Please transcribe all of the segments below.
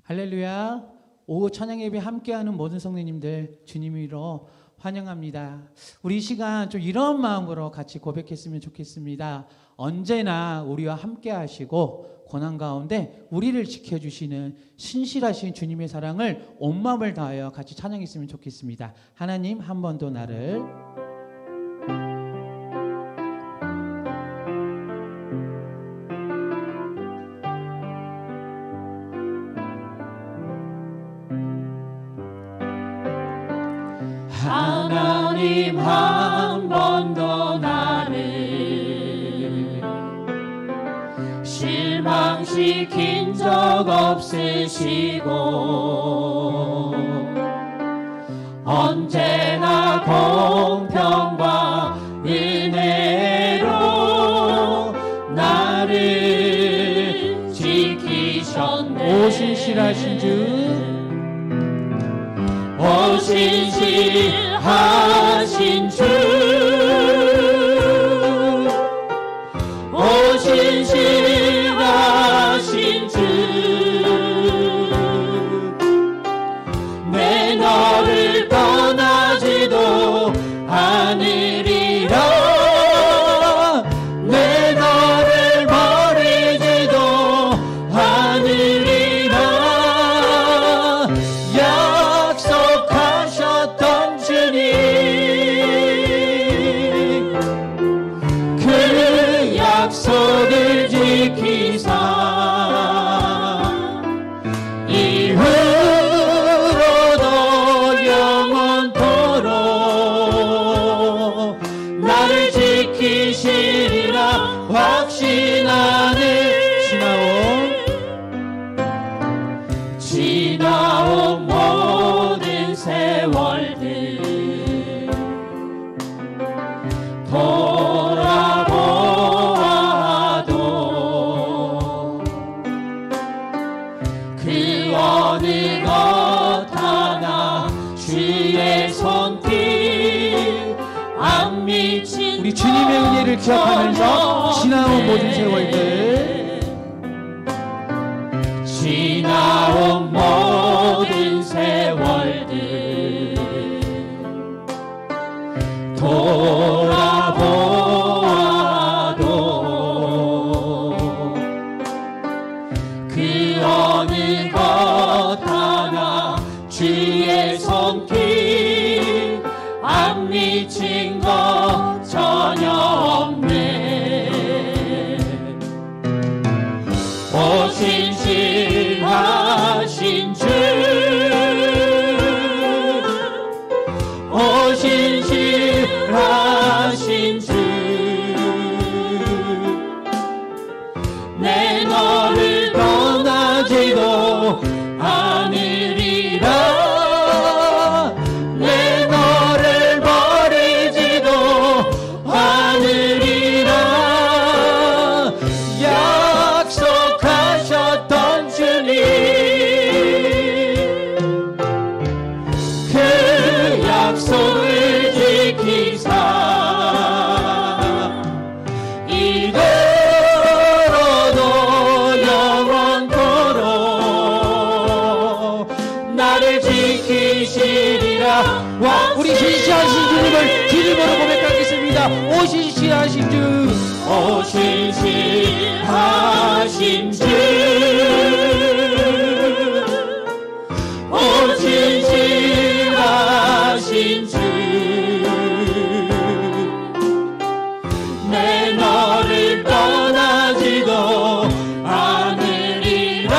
할렐루야. 오후 찬양 예배 함께하는 모든 성도님들 주님으로 환영합니다. 우리 이 시간 좀 이런 마음으로 같이 고백했으면 좋겠습니다. 언제나 우리와 함께 하시고 고난 가운데 우리를 지켜주시는 신실하신 주님의 사랑을 온 마음을 다하여 같이 찬양했으면 좋겠습니다. 하나님, 한 번 더 나를 하나님, 한 번 더 나를 실망시킨 적 없으시고 언제나 공평과 은혜로 나를 지키셨네. 오 신실하신 주, 오 신실하신 주, 오 신실하신 주, 내 너를 떠나지도 않으리라, 내 너를 버리지도 않으리라. 약속하셨던 주님, 그 약속을 지키사 이후로도 영원토록 나를 지키시리라 확신하는 지나온 모든 세월들 돌아보아도 그 어느 것 하나 주의 손길 안 미친 우리 주님의 은혜를 기억하면서 지나온 모든 세월들, 지나온 모든 세월들 돌아보아도 그 어느 것 하나 주의 손길 안 미친 것 전혀 없네. 오 신실하신 주, 오 신실하신 주, 내 너를 떠나지도 않으리라, 내 너를 버리지도 않으리라. 약속하셨던 주님, 그 약속을 지키사 이대로도 영원토록 나를 지키시리라. 우리 신실하신 주님을 주님으로 고백하겠습니다. 오 신실하신 주, 오 신실하신 주, 오 신실하신 주, 내 너를 떠나지도 않으리라,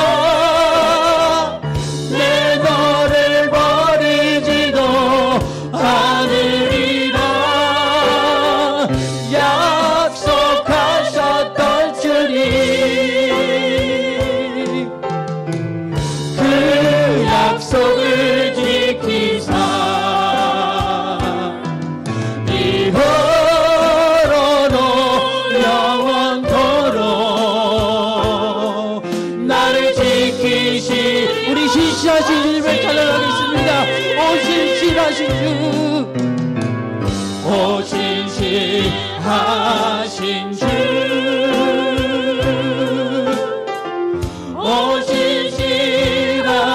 내 너를 버리지도 않으리라. 약속하셨던 주님, 그 약속을 지키사 이후로도 영원토록 나를 지키시. 우리 신실하신 주님을 찬양하겠습니다. 오 신실하신 주, 오 신실하신 주, 오 신실하신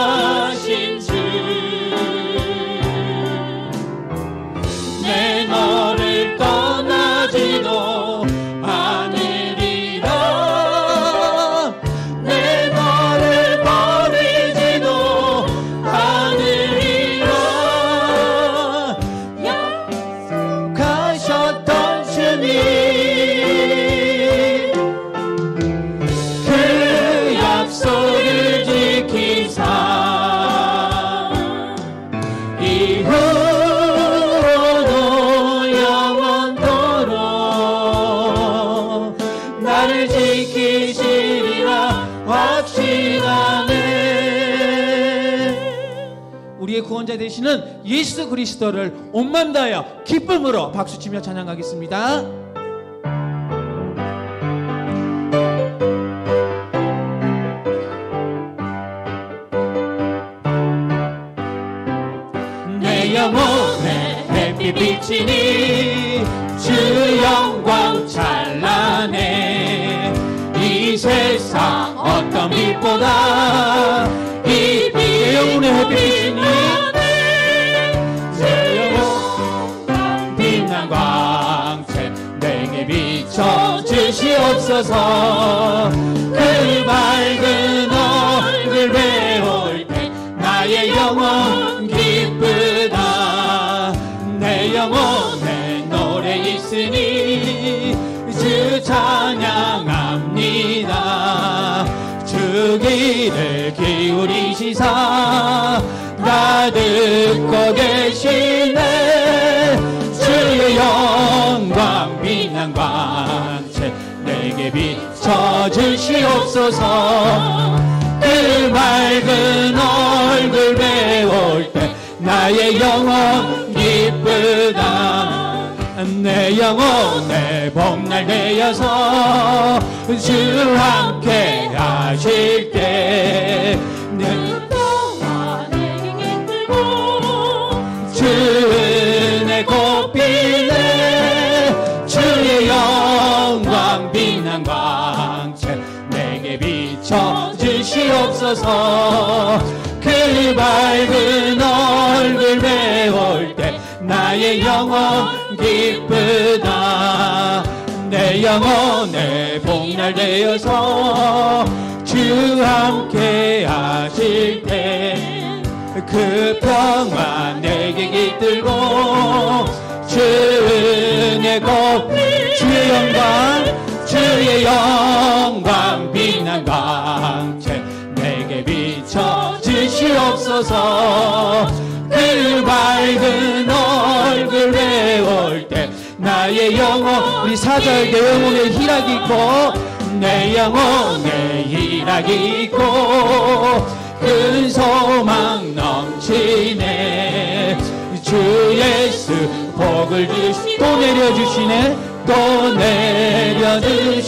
나를 지키시리라 확신하네. 우리의 구원자 되시는 예수 그리스도를 온 마음 다하여 기쁨으로 박수치며 찬양하겠습니다. 내 영혼에 햇빛 비치니 주 영광 찬란해. 이 세상 어떤 빛보다 이 빛 내 영혼의 햇빛 비치니 내 영혼 빛난 광채 내게 비춰 주시옵소서. 그 밝은 얼굴 배울 때 나의 영혼 기쁘다. 내 영혼에 노래 있으니 주 찬양합니다. 주 귀를 기울이시사 나 듣고 계시네. 주의 영광 빛난 광채 내게 비춰 주시옵소서. 그 맑은 얼굴 배울 때 나의 영혼 기쁘다. 내 영혼의 복날 되어서 주 함께 하실 때 동안 내게 깃들고 주 은혜 꽃비네. 주의 영광 빛난 광채 내게 비춰 주시옵소서. 그 밝은 얼굴 배울 때 나의 영혼 기쁘다. 내 영혼의 복날 되어서 주 함께 하실 때 그 평화 내게 깃들고 주 은혜 곧 주의 영광 빛난 광채 내게 비춰 주시옵소서. 그 밝은 얼굴 배울 때 나의 영혼 우리 사절 내 영혼에 희락이 있고 내 영혼에 희락이 있고 큰 소망 넘치네. 주 예수 복을 주시 또 내려주시네. 또 내려주시네.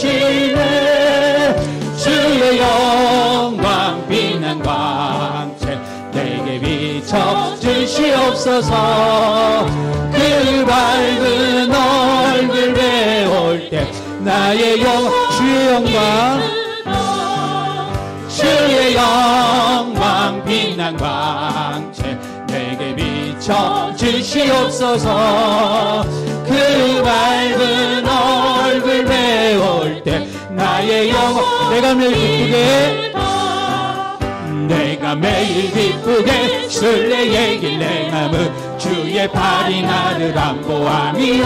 주의 영광 빛난 광채 내게 비춰 주시옵소서. 그 밝은 얼굴 배울 때 나의 주의 영광 주의 영광 빛난 광채 내게 비춰 주시옵소서. 그 밝은 얼굴 배울 때 나의 영혼 내가 매일 기쁘게 술래의 길 행함은 주의 팔이 나를 안보함이요.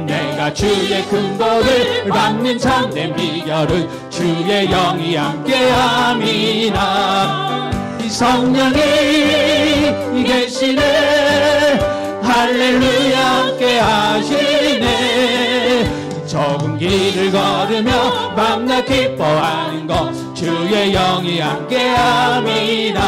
내가 주의 큰 복을 받는 참된 비결은 주의 영이 함께함이나. 성령이 계시네. 할렐루야 함께 하시네. 좁은 길을 걸으며 밤낮 기뻐하는 것 주의 영이 함께함이나.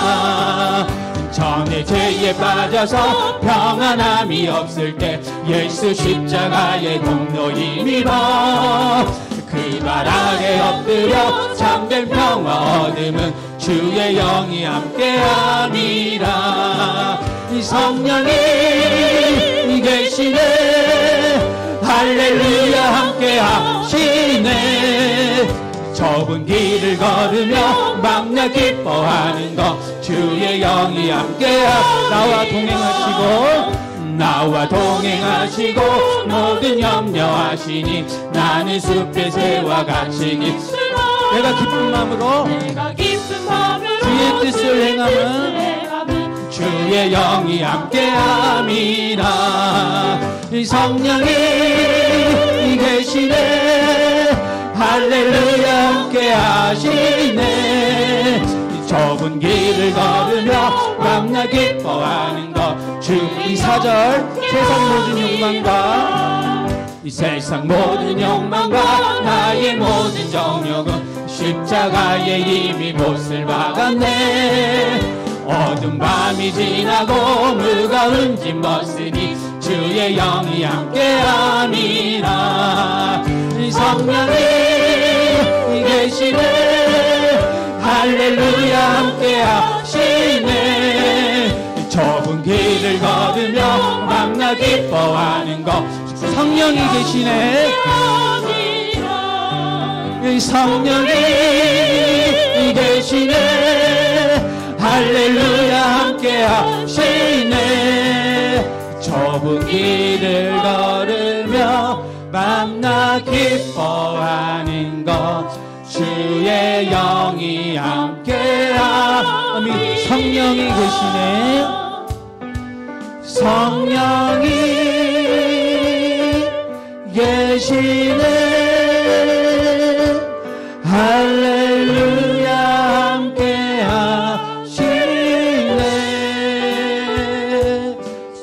전에 죄에 빠져서 평안함이 없을 때 예수 십자가의 공로 힘입어 그 발 아래 엎드려 참된 평화 얻음은 주의 영이 함께함이라. 이 성령이 계시네. 할렐루야 함께 하시네. 좁은 길을 걸으며 막나 기뻐하는 것 주의 영이 함께하. 나와 동행하시고 모든 염려하시니 나는 숲의 새와 같이 내가 기쁜 마음으로 주의 뜻을 행함은 주의 영이 함께함이라. 이 성령이 계시네. 할렐루야 함께 하시네. 좁은 길을 걸으며 밤낮 기뻐하는 것 이 4절 세상 모든 욕망과 나 십자가에 이미 못을 박았네. 어두운 밤이 지나고 무거운 짐 벗으니 주의 영이 함께함이라. 성령이 계시네. 할렐루야 함께하시네. 좁은 길을 걸으며 만나 기뻐하는 것. 성령이 계시네. 성령이 계시네. 할렐루야 함께하시네. 좁은 길을 걸으며 만나 기뻐하는 것. 주의 영이 함께하니. 성령이 계시네. 성령이 계시네. 할렐루야 함께하시네.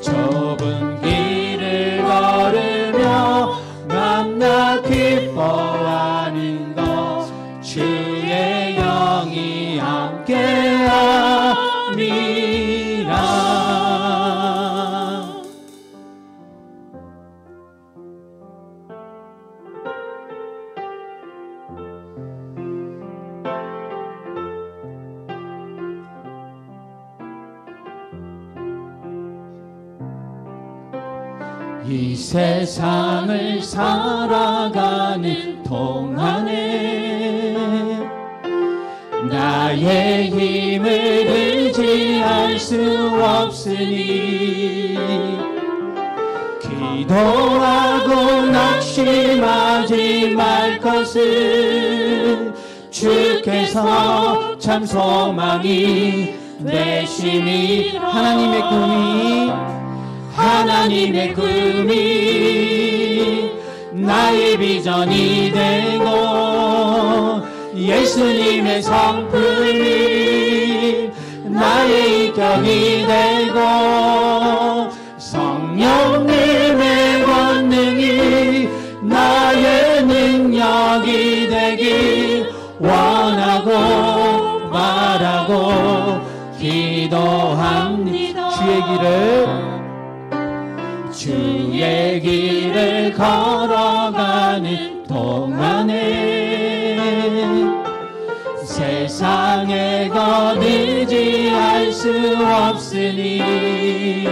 좁은 길을 걸으며 만나 기뻐하는 것. 주의 영이 함께함이라. 이 세상을 살아가는 동안에 나의 힘을 의지할 수 없으니 기도하고 낙심하지 말 것을 주께서 참 소망이 되심이. 하나님의 꿈이 나의 비전이 되고 예수님의 성품이 나의 인격이 되고 성령님의 권능이 나의 능력이 되길 원하고 바라고 기도합니다. 주의 길을 걸어가는 동안에 세상에 거두지 수 없으니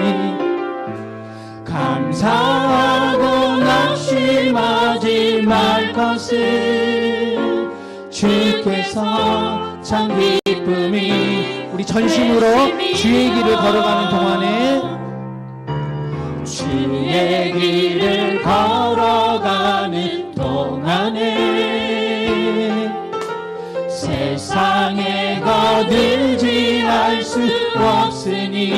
감사하고 낙심하지 말 것을 주께서 참 기쁨이. 우리 전심으로 주의 길을 걸어가는 동안에 주의 길을 걸어가는 동안에 세상에 거두지 할 수 없으니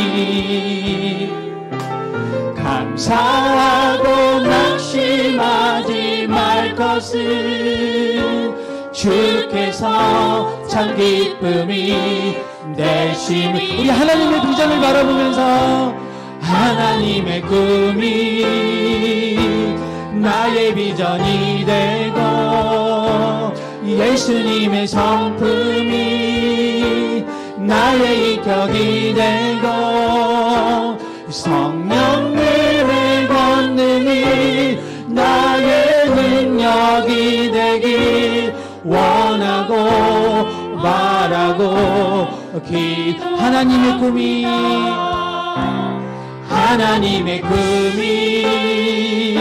감사하고 낙심하지 말 것을 주께서 참 기쁨이 되심이. 우리 하나님의 비전을 바라보면서 하나님의 꿈이 나의 비전이 되고 예수님의 성품이 나의 인격이 되고 성령님의 권능이 나의 능력이 되길 원하고 바라고 하나님의 꿈이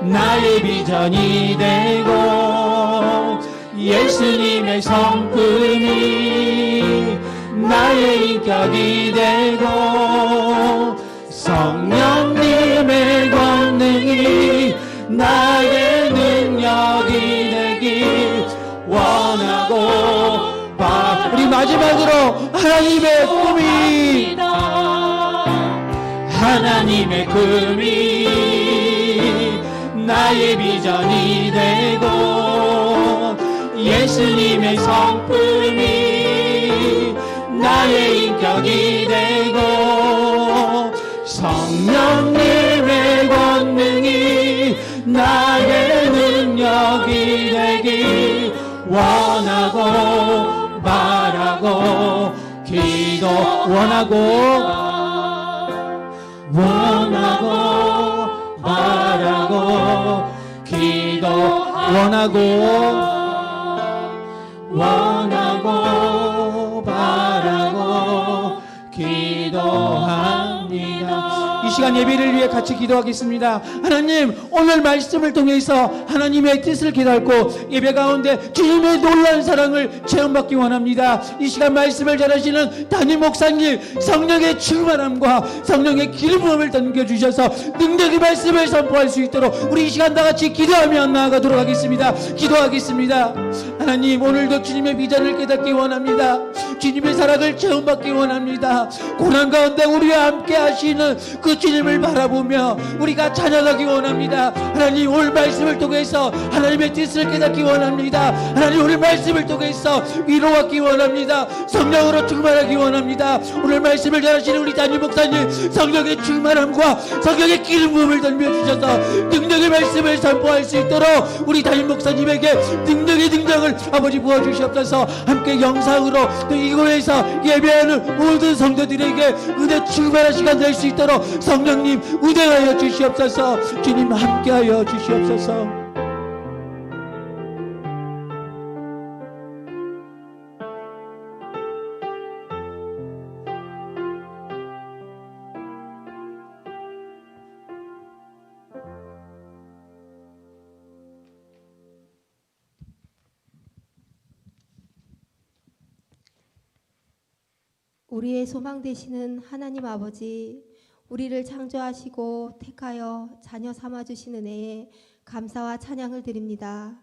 나의 비전이 되고 예수님의 성품이 나의 인격이 되고 성령님의 권능이 나의 능력이 되길 원하고 우리 마지막으로 하나님의 꿈이 나의 비전이 되고 예수님의 성품이 나의 인격이 되고 성령님의 권능이 나의 능력이 되길 원하고 바라고 기도 원하고 바라고 기도 원하고 바라고 기도합니다. 이 시간 예배를 위해 같이 기도하겠습니다. 하나님, 오늘 말씀을 통해서 하나님의 뜻을 깨닫고 예배 가운데 주님의 놀라운 사랑을 체험받기 원합니다. 이 시간 말씀을 잘하시는 담임 목사님, 성령의 충만함과 성령의 기름 부음을 던겨주셔서 능력의 말씀을 선포할 수 있도록 우리 이 시간 다 같이 기도하며 나아가도록 하겠습니다. 기도하겠습니다. 하나님, 오늘도 주님의 비전을 깨닫기 원합니다. 주님의 사랑을 체험받기 원합니다. 고난 가운데 우리와 함께 하시는 그 주님을 바라보며 우리가 찬양하기 원합니다. 하나님, 오늘 말씀을 통해서 하나님의 뜻을 깨닫기 원합니다. 하나님, 오늘 말씀을 통해서 위로받기 원합니다. 성령으로 충만하기 원합니다. 오늘 말씀을 잘하시는 우리 담임 목사님, 성령의 충만함과 성령의 기름 부음을 던져주셔서 능력의 말씀을 선포할 수 있도록 우리 담임 목사님에게 능력의 능력을 아버지 부어주시옵소서. 함께 영상으로 또 이곳에서 예배하는 모든 성도들에게 은혜 충만한 시간 될 수 있도록 성령님 운행하여 주시옵소서. 주님 함께하여 주시옵소서. 우리의 소망 되시는 하나님 아버지, 우리를 창조하시고 택하여 자녀 삼아주신 은혜에 감사와 찬양을 드립니다.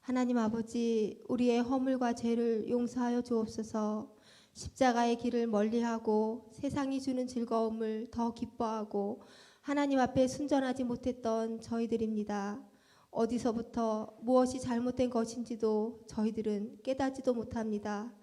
하나님 아버지, 우리의 허물과 죄를 용서하여 주옵소서. 십자가의 길을 멀리하고 세상이 주는 즐거움을 더 기뻐하고 하나님 앞에 순전하지 못했던 저희들입니다. 어디서부터 무엇이 잘못된 것인지도 저희들은 깨닫지도 못합니다.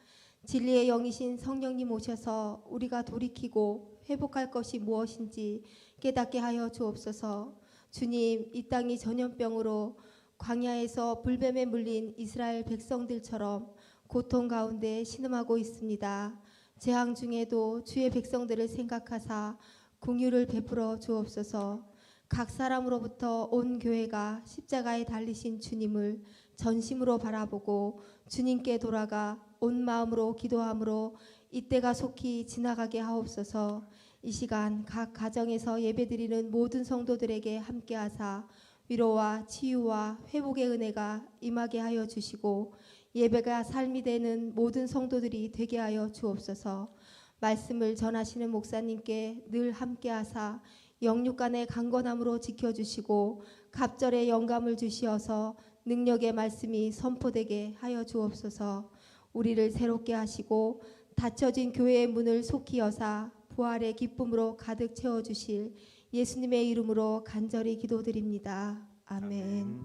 진리의 영이신 성령님 오셔서 우리가 돌이키고 회복할 것이 무엇인지 깨닫게 하여 주옵소서. 주님, 이 땅이 전염병으로 광야에서 불뱀에 물린 이스라엘 백성들처럼 고통 가운데 신음하고 있습니다. 재앙 중에도 주의 백성들을 생각하사 긍휼을 베풀어 주옵소서. 각 사람으로부터 온 교회가 십자가에 달리신 주님을 전심으로 바라보고 주님께 돌아가 온 마음으로 기도함으로 이때가 속히 지나가게 하옵소서. 이 시간 각 가정에서 예배드리는 모든 성도들에게 함께하사 위로와 치유와 회복의 은혜가 임하게 하여 주시고 예배가 삶이 되는 모든 성도들이 되게 하여 주옵소서. 말씀을 전하시는 목사님께 늘 함께하사 영육간의 강건함으로 지켜주시고 갑절의 영감을 주시어서 능력의 말씀이 선포되게 하여 주옵소서. 우리를 새롭게 하시고 닫혀진 교회의 문을 속히 여사 부활의 기쁨으로 가득 채워주실 예수님의 이름으로 간절히 기도드립니다. 아멘.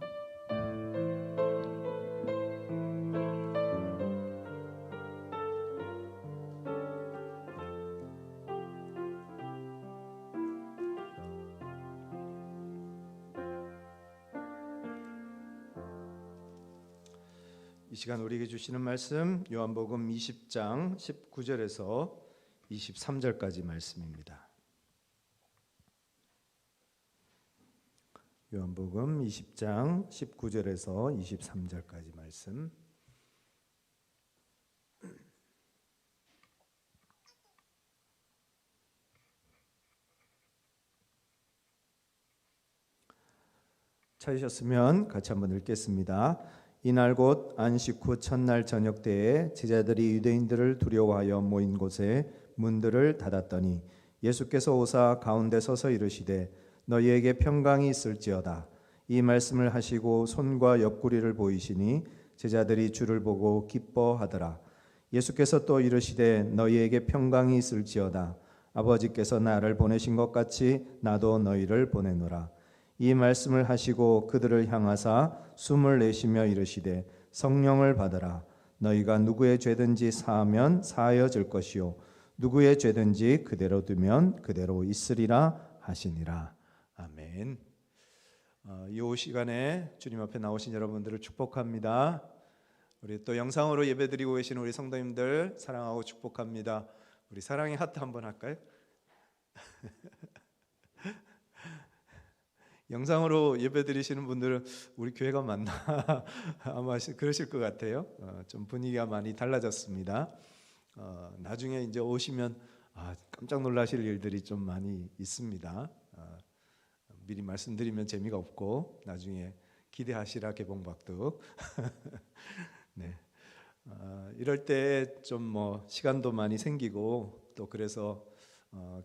이 시간 우리에게 주시는 말씀 요한복음 20장 19절에서 23절까지 말씀입니다. 요한복음 20장 19절에서 23절까지 말씀. 찾으셨으면 같이 한번 읽겠습니다. 이날 곧 안식 후 첫날 저녁 때에 제자들이 유대인들을 두려워하여 모인 곳에 문들을 닫았더니 예수께서 오사 가운데 서서 이르시되 너희에게 평강이 있을지어다. 이 말씀을 하시고 손과 옆구리를 보이시니 제자들이 주를 보고 기뻐하더라. 예수께서 또 이르시되 너희에게 평강이 있을지어다. 아버지께서 나를 보내신 것 같이 나도 너희를 보내노라. 이 말씀을 하시고 그들을 향하사 숨을 내쉬며 이르시되 성령을 받으라. 너희가 누구의 죄든지 사하면 사하여질 것이요 누구의 죄든지 그대로 두면 그대로 있으리라 하시니라. 아멘. 이 시간에 주님 앞에 나오신 여러분들을 축복합니다. 우리 또 영상으로 예배드리고 계시는 우리 성도님들 사랑하고 축복합니다. 우리 사랑의 하트 한번 할까요? 영상으로 예배드리시는 분들은 우리 교회가 맞나 아마 그러실 것 같아요. 좀 분위기가 많이 달라졌습니다. 나중에 이제 오시면 깜짝 놀라실 일들이 좀 많이 있습니다. 미리 말씀드리면 재미가 없고 나중에 기대하시라 개봉박도. 네. 이럴 때 좀 뭐 시간도 많이 생기고 또 그래서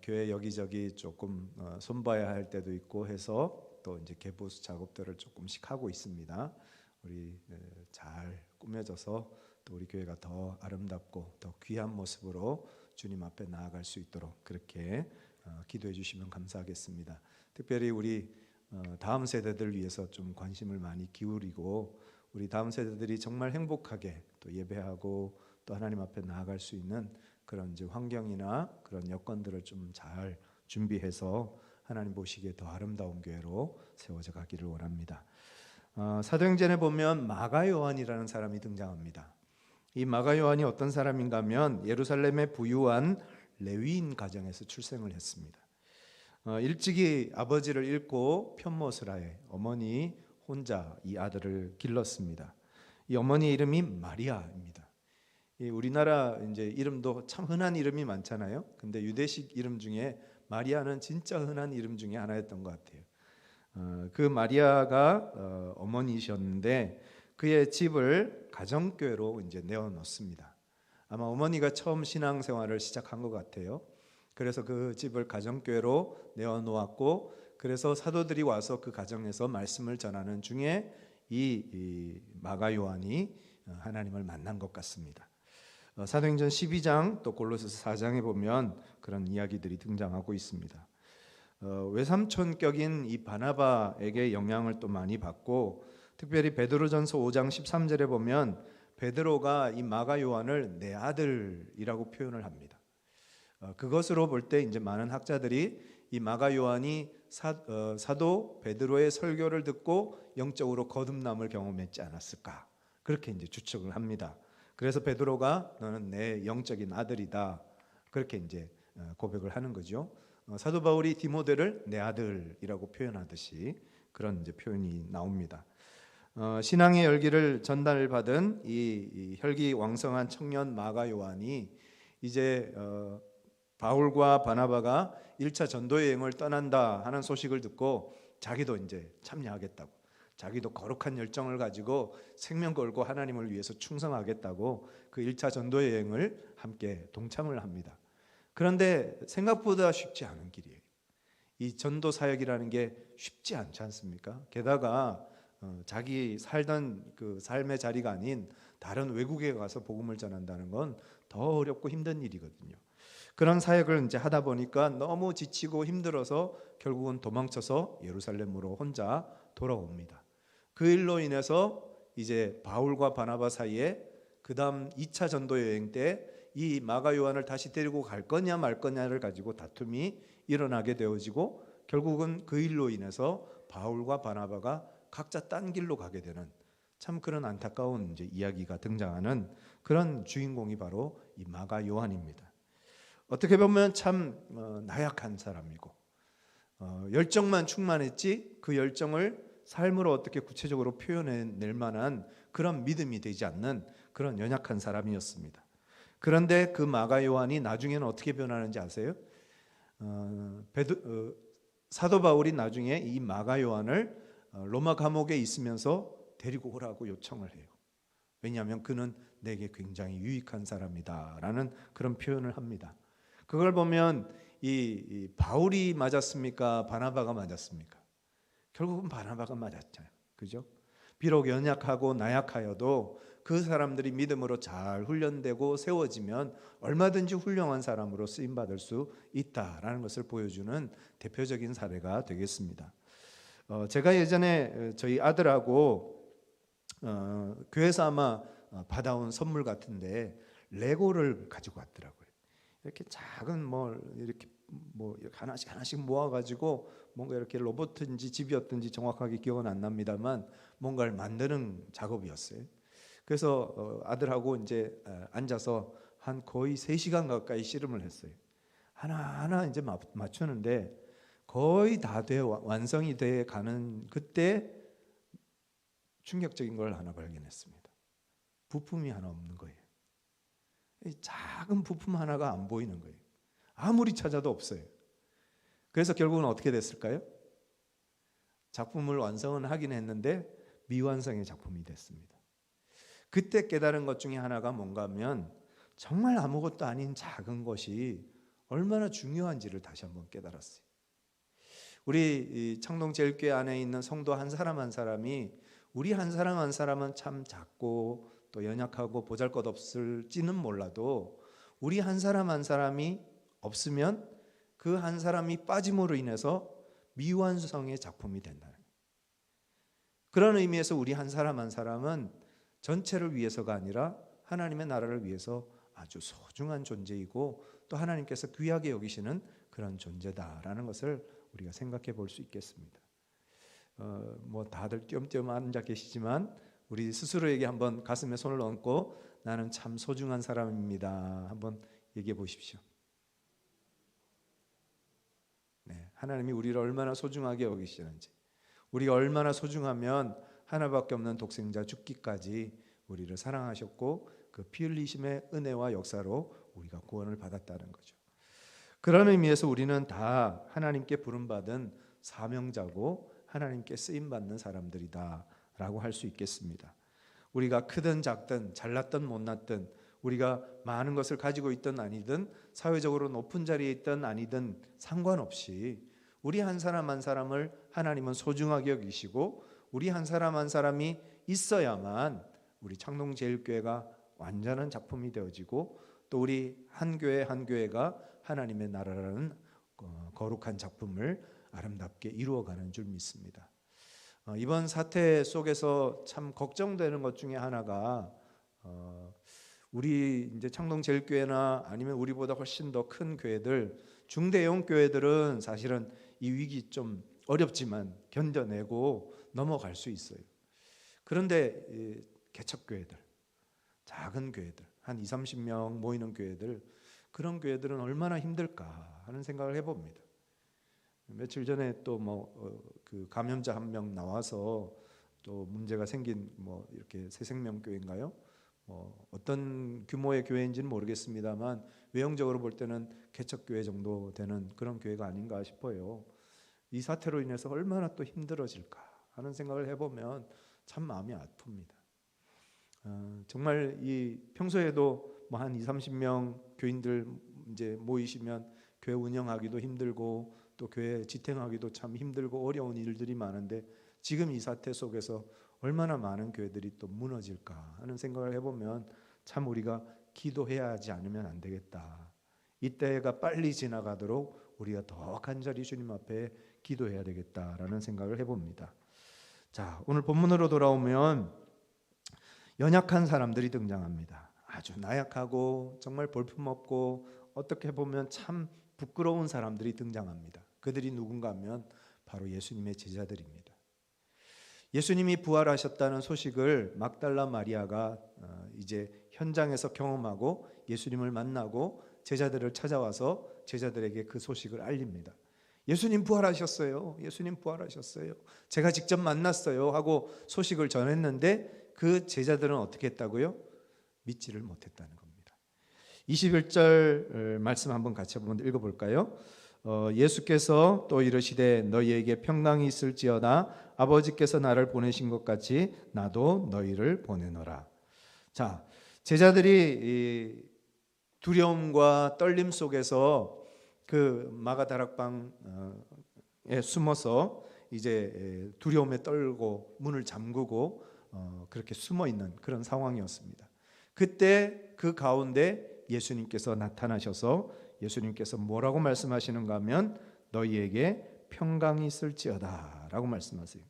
교회 여기저기 조금 손봐야 할 때도 있고 해서 또 이제 개보수 작업들을 조금씩 하고 있습니다. 우리 잘 꾸며져서 또 우리 교회가 더 아름답고 더 귀한 모습으로 주님 앞에 나아갈 수 있도록 그렇게 기도해 주시면 감사하겠습니다. 특별히 우리 다음 세대들 위해서 좀 관심을 많이 기울이고 우리 다음 세대들이 정말 행복하게 또 예배하고 또 하나님 앞에 나아갈 수 있는 그런 이제 환경이나 그런 여건들을 좀 잘 준비해서 하나님 보시기에 더 아름다운 교회로 세워져 가기를 원합니다. 사도행전에 보면 마가 요한이라는 사람이 등장합니다. 이 마가 요한이 어떤 사람인가 하면 예루살렘의 부유한 레위인 가정에서 출생을 했습니다. 일찍이 아버지를 잃고 편못을 하여 어머니 혼자 이 아들을 길렀습니다. 이 어머니 이름이 마리아입니다. 우리나라 이제 이름도 참 흔한 이름이 많잖아요. 근데 유대식 이름 중에 마리아는 진짜 흔한 이름 중에 하나였던 것 같아요. 그 마리아가 어머니셨는데 그의 집을 가정교회로 이제 내어놓습니다. 아마 어머니가 처음 신앙생활을 시작한 것 같아요. 그래서 그 집을 가정교회로 내어놓았고 그래서 사도들이 와서 그 가정에서 말씀을 전하는 중에 이 마가 요한이 하나님을 만난 것 같습니다. 사도행전 12장 또 골로새서 4장에 보면 그런 이야기들이 등장하고 있습니다. 외삼촌격인 이 바나바에게 영향을 또 많이 받고 특별히 베드로전서 5장 13절에 보면 베드로가 이 마가 요한을 내 아들이라고 표현을 합니다. 그것으로 볼 때 이제 많은 학자들이 이 마가 요한이 사도 베드로의 설교를 듣고 영적으로 거듭남을 경험했지 않았을까 그렇게 이제 추측을 합니다. 그래서 베드로가 너는 내 영적인 아들이다 그렇게 이제 고백을 하는 거죠. 사도 바울이 디모데를 내 아들이라고 표현하듯이 그런 이제 표현이 나옵니다. 신앙의 열기를 전달받은 이 혈기왕성한 청년 마가 요한이 이제 바울과 바나바가 1차 전도 여행을 떠난다 하는 소식을 듣고 자기도 이제 참여하겠다고 자기도 거룩한 열정을 가지고 생명 걸고 하나님을 위해서 충성하겠다고 그 1차 전도 여행을 함께 동참을 합니다. 그런데 생각보다 쉽지 않은 길이에요. 이 전도 사역이라는 게 쉽지 않지 않습니까? 게다가 자기 살던 그 삶의 자리가 아닌 다른 외국에 가서 복음을 전한다는 건 더 어렵고 힘든 일이거든요. 그런 사역을 이제 하다 보니까 너무 지치고 힘들어서 결국은 도망쳐서 예루살렘으로 혼자 돌아옵니다. 그 일로 인해서 이제 바울과 바나바 사이에 그 다음 2차 전도 여행 때 이 마가 요한을 다시 데리고 갈 거냐 말 거냐를 가지고 다툼이 일어나게 되어지고 결국은 그 일로 인해서 바울과 바나바가 각자 딴 길로 가게 되는 참 그런 안타까운 이제 이야기가 등장하는 그런 주인공이 바로 이 마가 요한입니다. 어떻게 보면 참 나약한 사람이고 열정만 충만했지 그 열정을 삶으로 어떻게 구체적으로 표현해낼 만한 그런 믿음이 되지 않는 그런 연약한 사람이었습니다. 그런데 그 마가 요한이 나중에는 어떻게 변하는지 아세요? 사도 바울이 나중에 이 마가 요한을 로마 감옥에 있으면서 데리고 오라고 요청을 해요. 왜냐하면 그는 내게 굉장히 유익한 사람이다라는 그런 표현을 합니다. 그걸 보면 이 바울이 맞았습니까? 바나바가 맞았습니까? 결국은 바나바가 맞았잖아요. 그죠? 비록 연약하고 나약하여도 그 사람들이 믿음으로 잘 훈련되고 세워지면 얼마든지 훌륭한 사람으로 쓰임받을 수 있다라는 것을 보여주는 대표적인 사례가 되겠습니다. 제가 예전에 저희 아들하고 교회에서 아마 받아온 선물 같은데 레고를 가지고 왔더라고요. 이렇게 작은 이렇게 하나씩 모아가지고 뭔가 이렇게 로봇인지 집이었든지 정확하게 기억은 안 납니다만 뭔가를 만드는 작업이었어요. 그래서 아들하고 이제 앉아서 한 거의 3시간 가까이 씨름을 했어요. 하나하나 이제 맞추는데 거의 다 돼 완성이 돼 가는 그때 충격적인 걸 하나 발견했습니다. 부품이 하나 없는 거예요. 이 작은 부품 하나가 안 보이는 거예요. 아무리 찾아도 없어요. 그래서 결국은 어떻게 됐을까요? 작품을 완성은 하긴 했는데 미완성의 작품이 됐습니다. 그때 깨달은 것 중에 하나가 뭔가 하면 정말 아무것도 아닌 작은 것이 얼마나 중요한지를 다시 한번 깨달았어요. 우리 창동제일교회 안에 있는 성도 한 사람 한 사람이 우리 한 사람 한 사람은 참 작고 또 연약하고 보잘것없을지는 몰라도 우리 한 사람 한 사람이 없으면 그 한 사람이 빠짐으로 인해서 미완성의 작품이 된다는 거예요. 그런 의미에서 우리 한 사람 한 사람은 전체를 위해서가 아니라 하나님의 나라를 위해서 아주 소중한 존재이고 또 하나님께서 귀하게 여기시는 그런 존재다라는 것을 우리가 생각해 볼 수 있겠습니다. 뭐 다들 띄엄띄엄 앉아 계시지만 우리 스스로에게 한번 가슴에 손을 얹고 나는 참 소중한 사람입니다. 한번 얘기해 보십시오. 네, 하나님이 우리를 얼마나 소중하게 여기시는지, 우리가 얼마나 소중하면 하나밖에 없는 독생자 죽기까지 우리를 사랑하셨고 그 피 흘리심의 은혜와 역사로 우리가 구원을 받았다는 거죠. 그런 의미에서 우리는 다 하나님께 부름받은 사명자고 하나님께 쓰임받는 사람들이다라고 할 수 있겠습니다. 우리가 크든 작든 잘났든 못났든 우리가 많은 것을 가지고 있든 아니든 사회적으로 높은 자리에 있든 아니든 상관없이 우리 한 사람 한 사람을 하나님은 소중하게 여기시고 우리 한 사람 한 사람이 있어야만 우리 창동제일교회가 완전한 작품이 되어지고 또 우리 한 교회 한 교회가 하나님의 나라라는 거룩한 작품을 아름답게 이루어가는 줄 믿습니다. 이번 사태 속에서 참 걱정되는 것 중에 하나가 우리 이제 창동제일교회나 아니면 우리보다 훨씬 더 큰 교회들, 중대형 교회들은 사실은 이 위기 좀 어렵지만 견뎌내고 넘어갈 수 있어요. 그런데 개척교회들, 작은 교회들, 한 20-30명 모이는 교회들, 그런 교회들은 얼마나 힘들까 하는 생각을 해봅니다. 며칠 전에 또 그 감염자 한 명 나와서 또 문제가 생긴 이렇게 새생명교회인가요? 어떤 규모의 교회인지는 모르겠습니다만 외형적으로 볼 때는 개척교회 정도 되는 그런 교회가 아닌가 싶어요. 이 사태로 인해서 얼마나 또 힘들어질까 하는 생각을 해보면 참 마음이 아픕니다. 정말 이 평소에도 한 20-30명 교인들 이제 모이시면 교회 운영하기도 힘들고 또 교회 지탱하기도 참 힘들고 어려운 일들이 많은데 지금 이 사태 속에서 얼마나 많은 교회들이 또 무너질까 하는 생각을 해보면 참 우리가 기도해야 하지 않으면 안 되겠다. 이때가 빨리 지나가도록 우리가 더 간절히 주님 앞에 기도해야 되겠다라는 생각을 해봅니다. 자, 오늘 본문으로 돌아오면 연약한 사람들이 등장합니다. 아주 나약하고 정말 볼품없고 어떻게 보면 참 부끄러운 사람들이 등장합니다. 그들이 누군가 하면 바로 예수님의 제자들입니다. 예수님이 부활하셨다는 소식을 막달라 마리아가 이제 현장에서 경험하고 예수님을 만나고 제자들을 찾아와서 제자들에게 그 소식을 알립니다. 예수님 부활하셨어요. 예수님 부활하셨어요. 제가 직접 만났어요 하고 소식을 전했는데 그 제자들은 어떻게 했다고요? 믿지를 못했다는 겁니다. 21절 말씀 한번 같이 한번 읽어볼까요? 예수께서 또 이르시되 너희에게 평강이 있을지어다 아버지께서 나를 보내신 것 같이 나도 너희를 보내노라. 자, 제자들이 두려움과 떨림 속에서 그 마가다락방에 숨어서 이제 두려움에 떨고 문을 잠그고 그렇게 숨어 있는 그런 상황이었습니다. 그때 그 가운데 예수님께서 나타나셔서 예수님께서 뭐라고 말씀하시는가 하면 너희에게 평강이 있을지어다 라고 말씀하세요.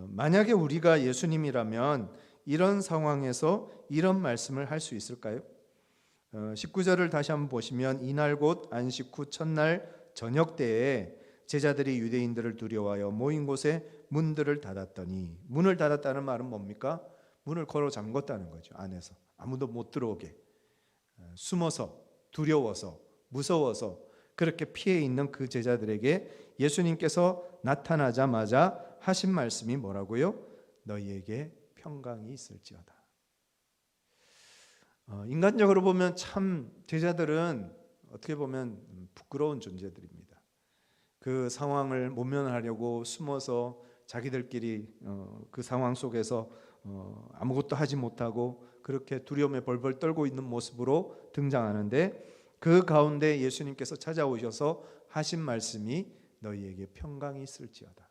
만약에 우리가 예수님이라면 이런 상황에서 이런 말씀을 할 수 있을까요? 19절을 다시 한번 보시면 이날 곧 안식 후 첫날 저녁 때에 제자들이 유대인들을 두려워하여 모인 곳에 문들을 닫았더니, 문을 닫았다는 말은 뭡니까? 문을 걸어 잠궜다는 거죠. 안에서 아무도 못 들어오게 숨어서 두려워서 무서워서 그렇게 피해 있는 그 제자들에게 예수님께서 나타나자마자 하신 말씀이 뭐라고요? 너희에게 평강이 있을지어다. 인간적으로 보면 참 제자들은 어떻게 보면 부끄러운 존재들입니다. 그 상황을 모면하려고 숨어서 자기들끼리 그 상황 속에서 아무것도 하지 못하고 그렇게 두려움에 벌벌 떨고 있는 모습으로 등장하는데, 그 가운데 예수님께서 찾아오셔서 하신 말씀이 너희에게 평강이 있을지어다.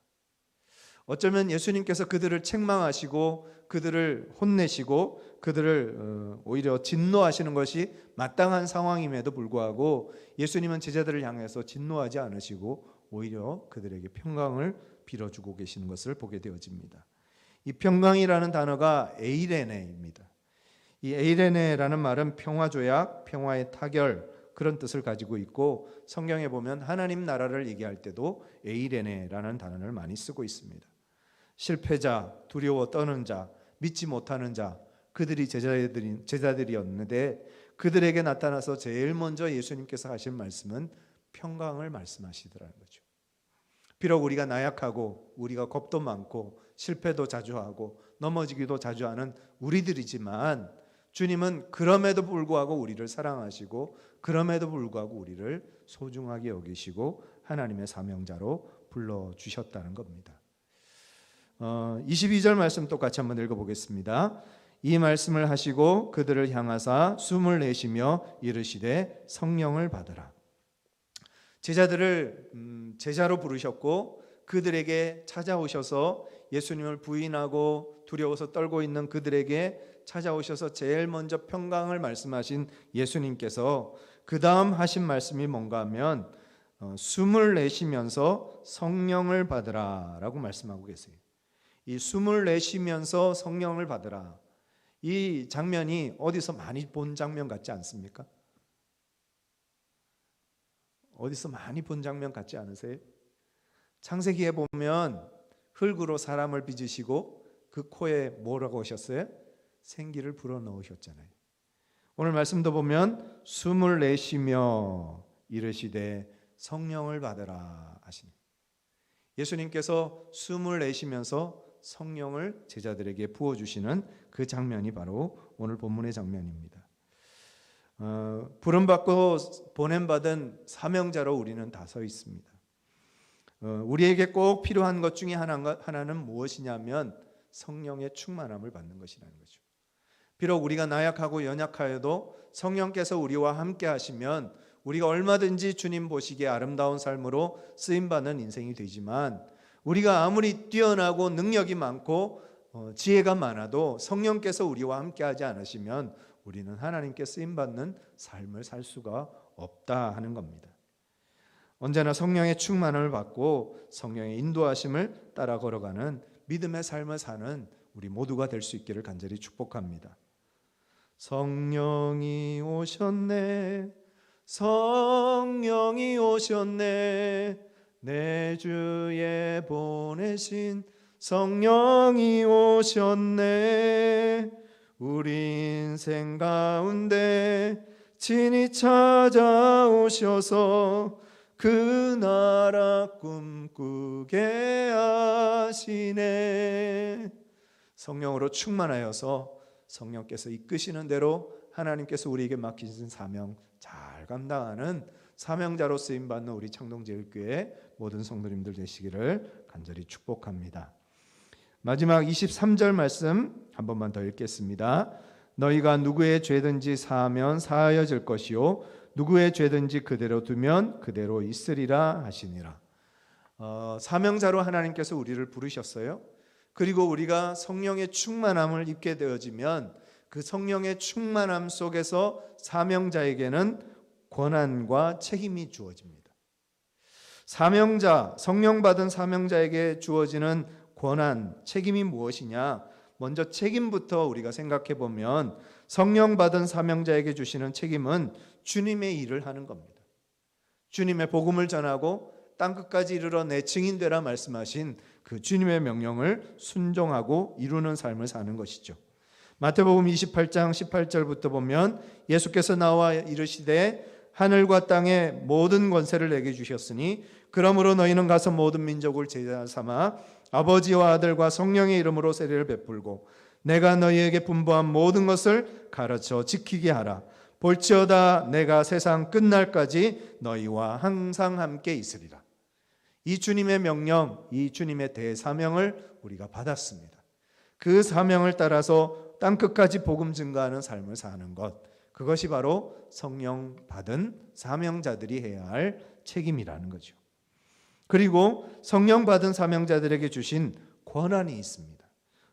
어쩌면 예수님께서 그들을 책망하시고 그들을 혼내시고 그들을 오히려 진노하시는 것이 마땅한 상황임에도 불구하고 예수님은 제자들을 향해서 진노하지 않으시고 오히려 그들에게 평강을 빌어주고 계시는 것을 보게 되어집니다. 이 평강이라는 단어가 에이레네입니다. 이 에이레네라는 말은 평화조약, 평화의 타결, 그런 뜻을 가지고 있고, 성경에 보면 하나님 나라를 얘기할 때도 에이레네라는 단어를 많이 쓰고 있습니다. 실패자, 두려워 떠는 자, 믿지 못하는 자, 그들이 제자들이었는데 그들에게 나타나서 제일 먼저 예수님께서 하신 말씀은 평강을 말씀하시더라는 거죠. 비록 우리가 나약하고 우리가 겁도 많고 실패도 자주 하고 넘어지기도 자주 하는 우리들이지만, 주님은 그럼에도 불구하고 우리를 사랑하시고 그럼에도 불구하고 우리를 소중하게 여기시고 하나님의 사명자로 불러주셨다는 겁니다. 22절 말씀 똑같이 한번 읽어보겠습니다. 이 말씀을 하시고 그들을 향하사 숨을 내쉬며 이르시되 성령을 받으라. 제자들을 제자로 부르셨고 그들에게 찾아오셔서 예수님을 부인하고 두려워서 떨고 있는 그들에게 찾아오셔서 제일 먼저 평강을 말씀하신 예수님께서 그 다음 하신 말씀이 뭔가 하면 숨을 내쉬면서 성령을 받으라 라고 말씀하고 계세요. 이 숨을 내쉬면서 성령을 받으라, 이 장면이 어디서 많이 본 장면 같지 않습니까? 어디서 많이 본 장면 같지 않으세요? 창세기에 보면 흙으로 사람을 빚으시고 그 코에 뭐라고 하셨어요? 생기를 불어넣으셨잖아요. 오늘 말씀도 보면 숨을 내쉬며 이르시되 성령을 받으라 하시네. 예수님께서 숨을 내쉬면서 성령을 제자들에게 부어주시는 그 장면이 바로 오늘 본문의 장면입니다. 부름받고 보냄받은 사명자로 우리는 다 서 있습니다. 우리에게 꼭 필요한 것 중에 하나는 무엇이냐면 성령의 충만함을 받는 것이라는 거죠. 비록 우리가 나약하고 연약하여도 성령께서 우리와 함께 하시면 우리가 얼마든지 주님 보시기에 아름다운 삶으로 쓰임받는 인생이 되지만, 우리가 아무리 뛰어나고 능력이 많고 지혜가 많아도 성령께서 우리와 함께 하지 않으시면 우리는 하나님께 쓰임받는 삶을 살 수가 없다 하는 겁니다. 언제나 성령의 충만함을 받고 성령의 인도하심을 따라 걸어가는 믿음의 삶을 사는 우리 모두가 될 수 있기를 간절히 축복합니다. 성령이 오셨네, 성령이 오셨네, 내 주에 보내신 성령이 오셨네, 우리 인생 가운데 친히 찾아오셔서 그 나라 꿈꾸게 하시네. 성령으로 충만하여서 성령께서 이끄시는 대로 하나님께서 우리에게 맡기신 사명 잘 감당하는 사명자로 쓰임받는 우리 창동제일교회 모든 성도님들 되시기를 간절히 축복합니다. 마지막 23절 말씀 한 번만 더 읽겠습니다. 너희가 누구의 죄든지 사하면 사하여질 것이요 누구의 죄든지 그대로 두면 그대로 있으리라 하시니라. 사명자로 하나님께서 우리를 부르셨어요. 그리고 우리가 성령의 충만함을 입게 되어지면 그 성령의 충만함 속에서 사명자에게는 권한과 책임이 주어집니다. 사명자, 성령 받은 사명자에게 주어지는 권한, 책임이 무엇이냐? 먼저 책임부터 우리가 생각해 보면 성령 받은 사명자에게 주시는 책임은 주님의 일을 하는 겁니다. 주님의 복음을 전하고 땅끝까지 이르러 내 증인 되라 말씀하신 그 주님의 명령을 순종하고 이루는 삶을 사는 것이죠. 마태복음 28장 18절부터 보면 예수께서 나와 이르시되 하늘과 땅의 모든 권세를 내게 주셨으니 그러므로 너희는 가서 모든 민족을 제자 삼아 아버지와 아들과 성령의 이름으로 세례를 베풀고 내가 너희에게 분부한 모든 것을 가르쳐 지키게 하라. 볼지어다 내가 세상 끝날까지 너희와 항상 함께 있으리라. 이 주님의 명령, 이 주님의 대사명을 우리가 받았습니다. 그 사명을 따라서 땅끝까지 복음 증거하는 삶을 사는 것, 그것이 바로 성령 받은 사명자들이 해야 할 책임이라는 거죠. 그리고 성령 받은 사명자들에게 주신 권한이 있습니다.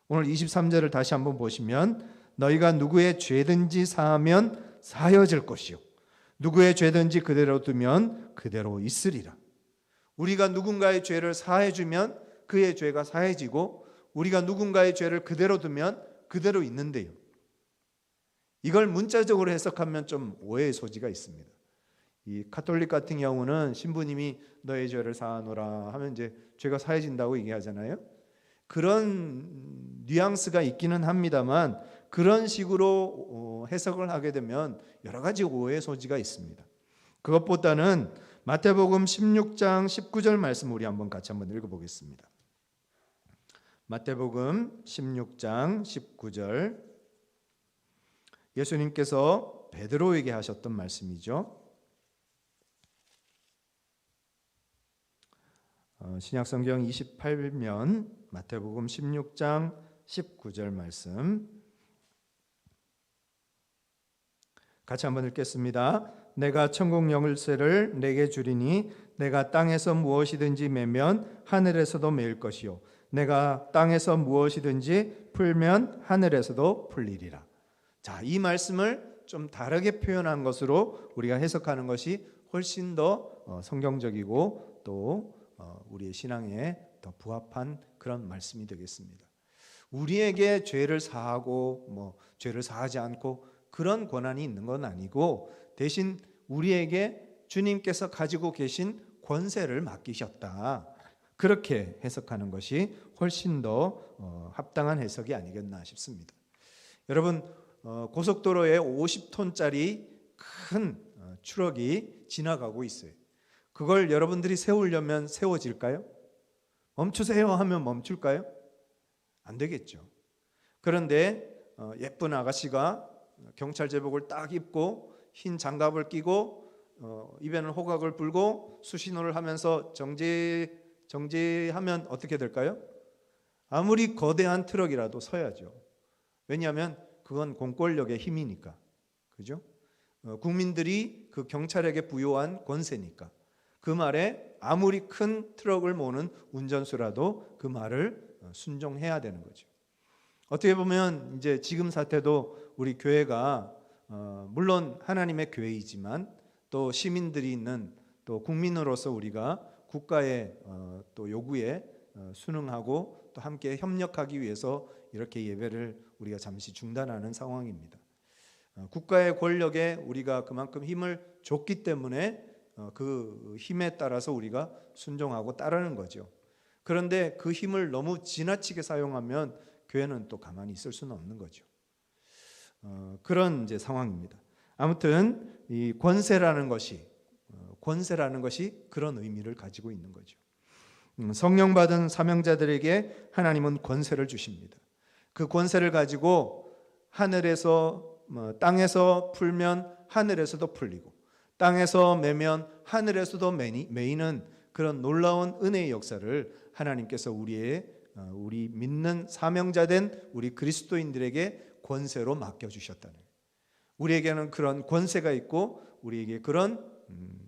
오늘 23절을 다시 한번 보시면 너희가 누구의 죄든지 사하면 사여질 것이요 누구의 죄든지 그대로 두면 그대로 있으리라. 우리가 누군가의 죄를 사해주면 그의 죄가 사해지고 우리가 누군가의 죄를 그대로 두면 그대로 있는데요. 이걸 문자적으로 해석하면 좀 오해의 소지가 있습니다. 이 가톨릭 같은 경우는 신부님이 너의 죄를 사하노라 하면 이제 죄가 사해진다고 얘기하잖아요. 그런 뉘앙스가 있기는 합니다만 그런 식으로 해석을 하게 되면 여러 가지 오해의 소지가 있습니다. 그것보다는 마태복음 16장 19절 말씀 우리 같이 한번 읽어보겠습니다. 마태복음 16장 19절 예수님께서 베드로에게 하셨던 말씀이죠. 신약성경 28면 마태복음 16장 19절 말씀 같이 한번 읽겠습니다. 내가 천국 열쇠를 내게 주리니 내가 땅에서 무엇이든지 매면 하늘에서도 매일 것이요 내가 땅에서 무엇이든지 풀면 하늘에서도 풀리리라. 자, 이 말씀을 좀 다르게 표현한 것으로 우리가 해석하는 것이 훨씬 더 성경적이고 또 우리의 신앙에 더 부합한 그런 말씀이 되겠습니다. 우리에게 죄를 사하고 죄를 사하지 않고 그런 권한이 있는 건 아니고 대신 우리에게 주님께서 가지고 계신 권세를 맡기셨다. 그렇게 해석하는 것이 훨씬 더 합당한 해석이 아니겠나 싶습니다. 여러분 고속도로에 50톤짜리 큰 트럭이 지나가고 있어요. 그걸 여러분들이 세우려면 세워질까요? 멈추세요 하면 멈출까요? 안 되겠죠. 그런데 예쁜 아가씨가 경찰 제복을 딱 입고 흰 장갑을 끼고 입에는 호각을 불고 수신호를 하면서 정지하면 어떻게 될까요? 아무리 거대한 트럭이라도 서야죠. 왜냐하면 그건 공권력의 힘이니까. 그죠? 국민들이 그 경찰에게 부여한 권세니까. 그 말에 아무리 큰 트럭을 모는 운전수라도 그 말을 순종해야 되는 거죠. 어떻게 보면 이제 지금 사태도 우리 교회가 물론 하나님의 교회이지만 또 시민들이 있는 또 국민으로서 우리가 국가의 또 요구에 순응하고 또 함께 협력하기 위해서 이렇게 예배를 우리가 잠시 중단하는 상황입니다. 국가의 권력에 우리가 그만큼 힘을 줬기 때문에 그 힘에 따라서 우리가 순종하고 따르는 거죠. 그런데 그 힘을 너무 지나치게 사용하면 교회는 또 가만히 있을 수는 없는 거죠. 그런 이제 상황입니다. 아무튼 이 권세라는 것이 그런 의미를 가지고 있는 거죠. 성령 받은 사명자들에게 하나님은 권세를 주십니다. 그 권세를 가지고 하늘에서 땅에서 풀면 하늘에서도 풀리고 땅에서 매면 하늘에서도 매이는 그런 놀라운 은혜의 역사를 하나님께서 우리 믿는 사명자된 우리 그리스도인들에게 권세로 맡겨주셨다는 거예요. 우리에게는 그런 권세가 있고 우리에게 그런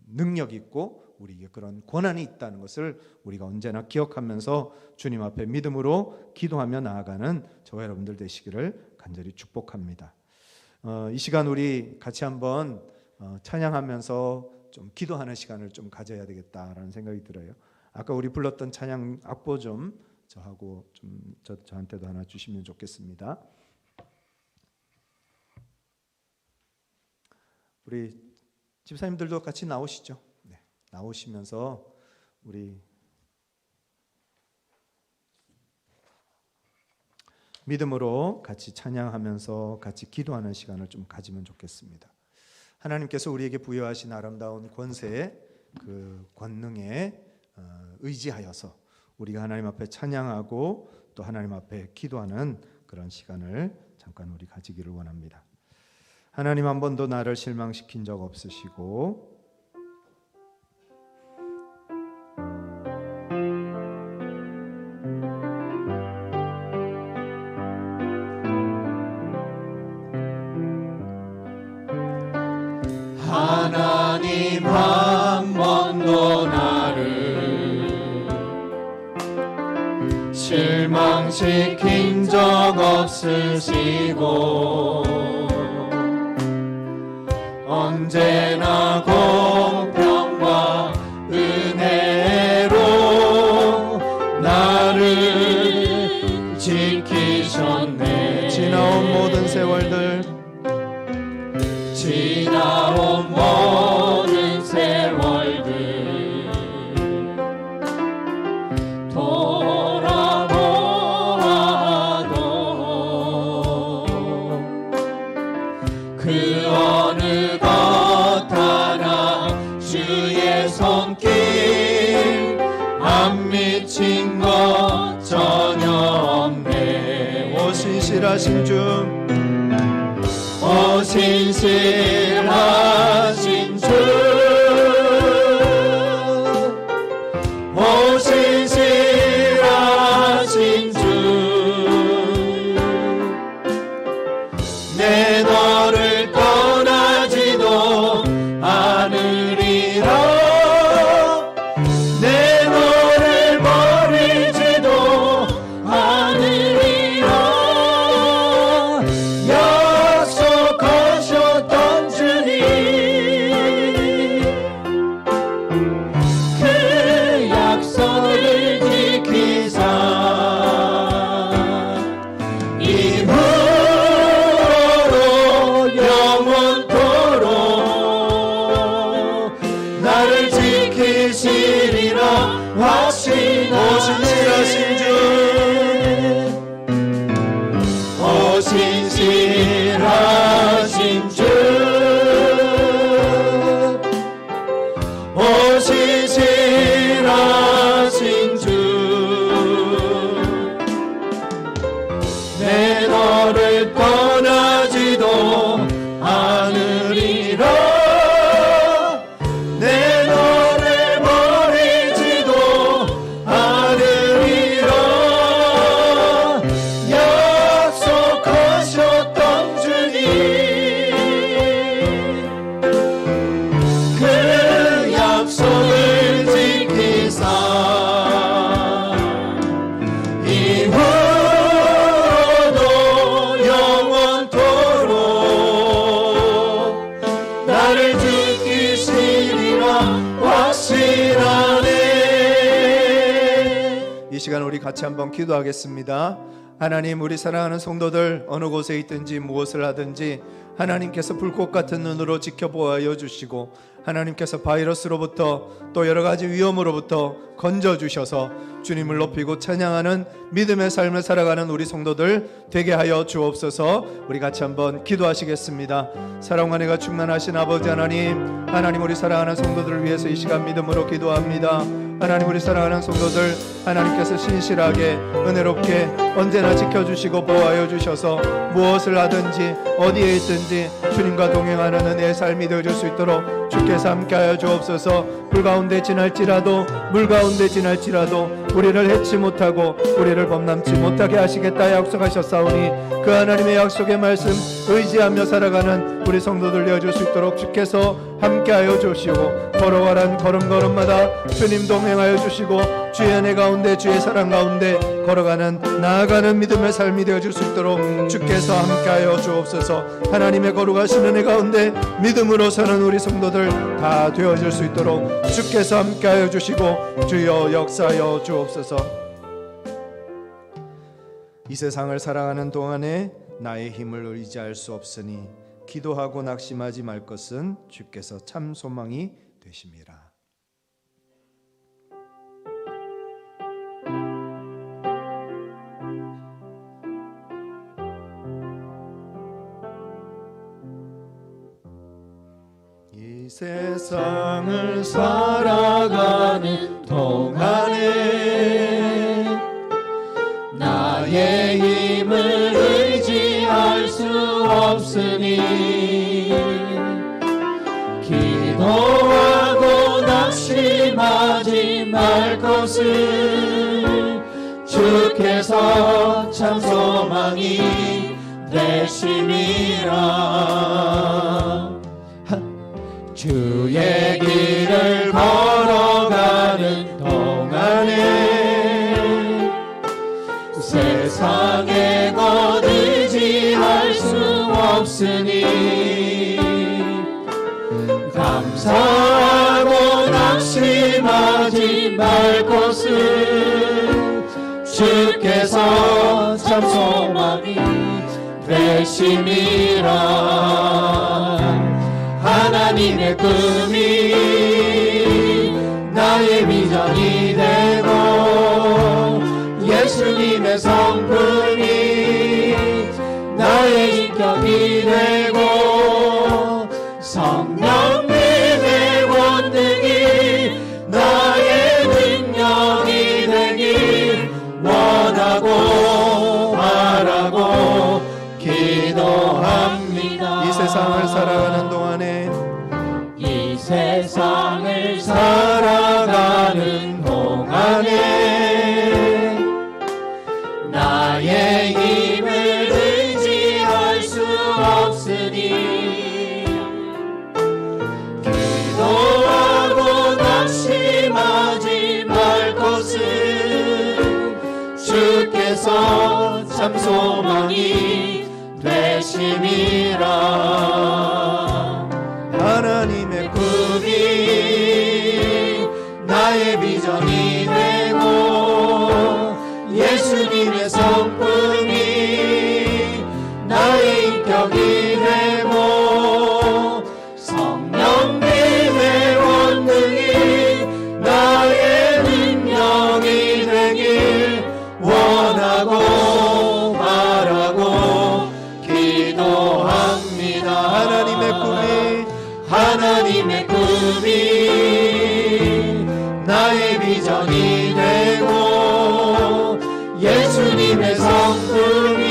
능력이 있고 우리에게 그런 권한이 있다는 것을 우리가 언제나 기억하면서 주님 앞에 믿음으로 기도하며 나아가는 저와 여러분들 되시기를 간절히 축복합니다. 이 시간 우리 같이 한번 찬양하면서 좀 기도하는 시간을 좀 가져야 되겠다라는 생각이 들어요. 아까 우리 불렀던 찬양 악보 좀 저하고 좀 저한테도 하나 주시면 좋겠습니다. 우리 집사님들도 같이 나오시죠. 네, 나오시면서 우리 믿음으로 같이 찬양하면서 같이 기도하는 시간을 좀 가지면 좋겠습니다. 하나님께서 우리에게 부여하신 아름다운 권세, 그 권능에 의지하여서 우리가 하나님 앞에 찬양하고 또 하나님 앞에 기도하는 그런 시간을 잠깐 우리 가지기를 원합니다. 하나님, 한 번도 나를 실망시킨 적 없으시고 하나님 한 번도 나를 실망시킨 적 없으시고 언제나 공평과 은혜로 나를 지키셨네. 지나온 모든 세월들 지나온 모든 세월들 돌아보아도 그 어느 것 하나 주의 손길 안 미친 것 전혀 없네. 오 신실하신 주, 오 신실하신 주, 오 신실하신 주, 내 너를 떠나지도 않으리라, 내 너를 버리지도 않으리라. 약속하셨던 주님, 그 약속을 지키사 이후로 영원토록 나를 지키시리라 확신하네. 신실하신 주, 오 신실하신 주, 오 신실하신 주, 내 너를 떠나지도 않으리라, 내 너를 버리지도 않으리라. 약속하셨던 주님, 그 약속을 지키사 이후로도 영원토록 나를 지키시리라 확신하네. 이 시간 우리 같이 한번 기도하겠습니다. 하나님, 우리 사랑하는 성도들 어느 곳에 있든지 무엇을 하든지 하나님께서 불꽃 같은 눈으로 지켜보아 주시고 하나님께서 바이러스로부터 또 여러 가지 위험으로부터 건져주셔서 주님을 높이고 찬양하는 믿음의 삶을 살아가는 우리 성도들 되게 하여 주옵소서. 우리 같이 한번 기도하시겠습니다. 사랑과 은혜가 충만하신 아버지 하나님, 하나님 우리 사랑하는 성도들을 위해서 이 시간 믿음으로 기도합니다. 하나님, 우리 사랑하는 성도들 하나님께서 신실하게 은혜롭게 언제나 지켜주시고 보호하여 주셔서 무엇을 하든지 어디에 있든지 주님과 동행하는 은혜의 삶이 되어줄 수 있도록 주께서 함께하여 주옵소서. 불 가운데 지날지라도 물 가운데 지날지라도 우리를 해치 못하고 우리를 범람치 못하게 하시겠다 약속하셨사오니 그 하나님의 약속의 말씀 의지하며 살아가는 우리 성도들 되어줄 수 있도록 주께서 함께하여 주시고 걸어가란 걸음걸음마다 주님 동행하여 주시고 주의 은혜 가운데 주의 사랑 가운데 걸어가는 나아가는 믿음의 삶이 되어줄 수 있도록 주께서 함께하여 주옵소서. 하나님의 거룩하신 은혜 가운데 믿음으로 사는 우리 성도들 다 되어줄 수 있도록 주께서 함께하여 주시고 주여 역사하여 주옵소서. 이 세상을 살아가는 동안에 나의 힘을 의지할 수 없으니 기도하고 낙심하지 말 것은 주께서 참 소망이 되심이라. 이 세상을 살아가는 동안에 나의 힘을 의지할 수 없으니 기도하고 낙심하지 말 것을 주께서 참 소망이 되심이라. 주의 길을 걸어가는 동안에 세상에 곧 의지할 수 없으니 감사하고 낙심하지 말 것을 주께서 참 소망이 되심이라. 하나님의 꿈이 나의 비전이 되고 예수님의 성품이 나의 인격이 되고 성령님의 권능이 나의 능력이 되길 원하고 바라고 기도합니다. 이 세상을 살아가는 동안에 이 세상을 살아가는 동안에 나의 힘을 의지할 수 없으니 기도하고 낙심하지 말 것을 주께서 참 소망이 되심이라. 하나님의 꿈이 나의 비전이 되고 예수님의 성품이 나의 인격이 되고 성령님의 권능이 나의 능력이 되길 원하고 바라고 기도합니다. 하나님의 꿈이 나의 비전이 되고 예수님의 성품이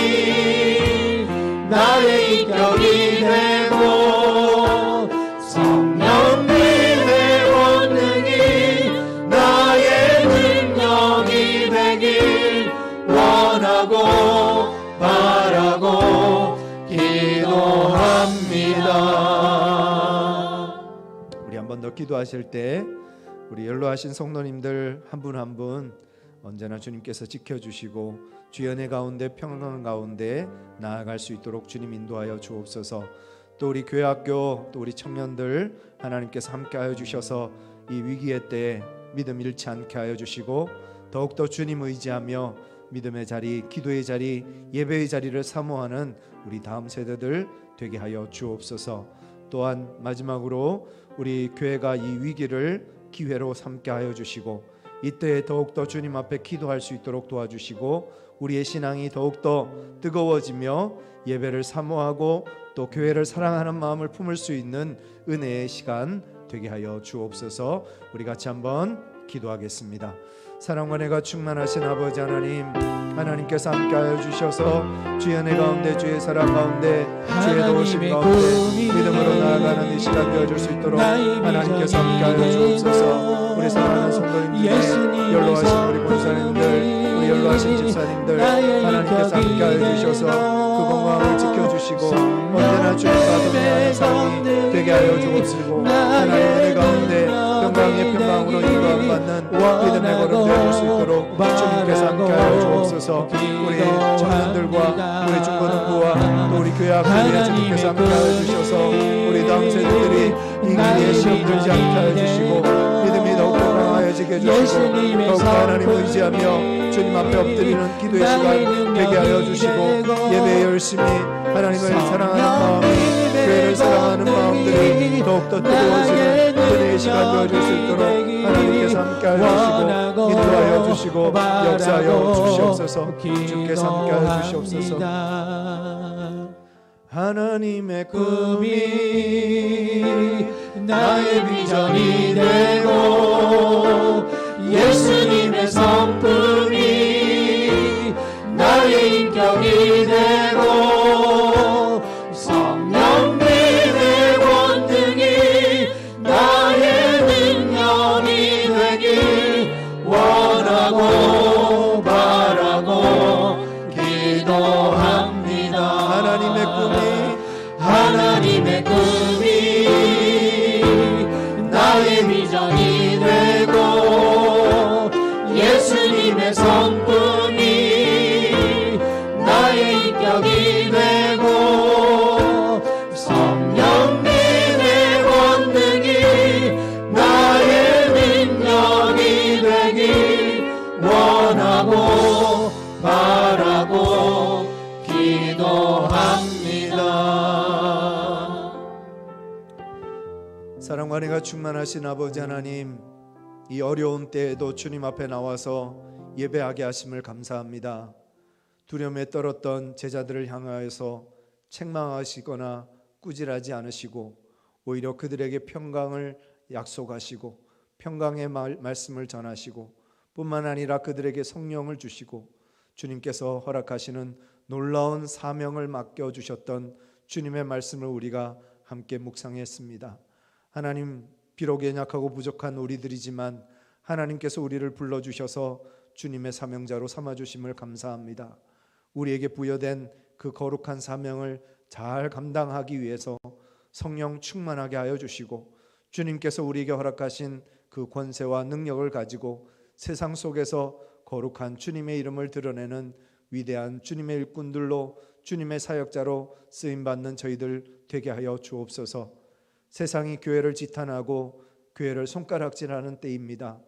나의 인격이 되고 성령님의 권능이 나의 능력이 되길 원하고 바라고 기도합니다. 우리 한 번 더 기도하실 때 우리 연로하신 성도님들 한 분 한 분 언제나 주님께서 지켜주시고 주의 은혜 가운데 평강 가운데 나아갈 수 있도록 주님 인도하여 주옵소서. 또 우리 교회학교 또 우리 청년들 하나님께서 함께하여 주셔서 이 위기의 때에 믿음 잃지 않게 하여 주시고 더욱더 주님 의지하며 믿음의 자리, 기도의 자리, 예배의 자리를 사모하는 우리 다음 세대들 되게 하여 주옵소서. 또한 마지막으로 우리 교회가 이 위기를 기회로 삼게 하여 주시고 이때에 더욱더 주님 앞에 기도할 수 있도록 도와주시고 우리의 신앙이 더욱더 뜨거워지며 예배를 사모하고 또 교회를 사랑하는 마음을 품을 수 있는 은혜의 시간 되게 하여 주옵소서. 우리 같이 한번 기도하겠습니다. 사랑과 은혜가 충만하신 아버지 하나님, 하나님께서 함께하여 주셔서 주의 은혜 가운데 주의 사랑 가운데 주의 도우심 가운데 믿음으로 나아가는 이 시간 되어줄 수 있도록 하나님께서 함께하여 주옵소서. 우리 사랑하는 성도님들, 연로하신 우리 권사님들, 우리 연로하신 집사님들 하나님께서 함께하여 주셔서 그 건강을 지켜주시고 언제나 주님과 동행하는 삶이 되게 하여 주옵시고 하나님의 은혜 가운데 평강의 평강으로 인도함 받는 믿음의 걸음 되어줄 수 있도록 주님께서 함께하여 주옵소서. 우리 청년들과 우리 중고등부와 또 우리 교회 학교에 주님께서 함께하여 주셔서 우리 다음 세대들이 이 길에 시험 들지 않게 하여 주시고 믿음이 더욱 강화해지게 해주시고 더욱 하나님 의지하며 주님 앞에 엎드리는 기도의 시간 되게 하여 주시고 예배에 열심히 하나님을 사랑하는 마음이 교회를 사랑하는 마음들이 더욱더 뜨거워지는 은혜의 시간 되어줄 수 있도록 하나님께서 함께하여 주시고 인도하여 주시고 역사하여 주시옵소서. 주께서 함께하여 주시옵소서. 하나님의 꿈이 나의 비전이 되고 예수님의 성품이 나의 인격이 되고 성령님의 권능이 나의 능력이 되길 원하고 바라고 기도합니다. 하나님의 꿈이 나의 비전이 되고 예수님의 성품이 나의 인격이 되고 성령님의 권능이 나의 능력이 되길 원하고 바라고 기도합니다. 사랑과 은혜가 충만하신 아버지 하나님, 이 어려운 때에도 주님 앞에 나와서 예배하게 하심을 감사합니다. 두려움에 떨었던 제자들을 향하여서 책망하시거나 꾸질하지 않으시고 오히려 그들에게 평강을 약속하시고 평강의 말씀을 전하시고 뿐만 아니라 그들에게 성령을 주시고 주님께서 허락하시는 놀라운 사명을 맡겨주셨던 주님의 말씀을 우리가 함께 묵상했습니다. 하나님, 비록 연약하고 부족한 우리들이지만 하나님께서 우리를 불러주셔서 주님의 사명자로 삼아주심을 감사합니다. 우리에게 부여된 그 거룩한 사명을 잘 감당하기 위해서 성령 충만하게 하여 주시고 주님께서 우리에게 허락하신 그 권세와 능력을 가지고 세상 속에서 거룩한 주님의 이름을 드러내는 위대한 주님의 일꾼들로 주님의 사역자로 쓰임받는 저희들 되게 하여 주옵소서. 세상이 교회를 지탄하고 교회를 손가락질하는 때입니다.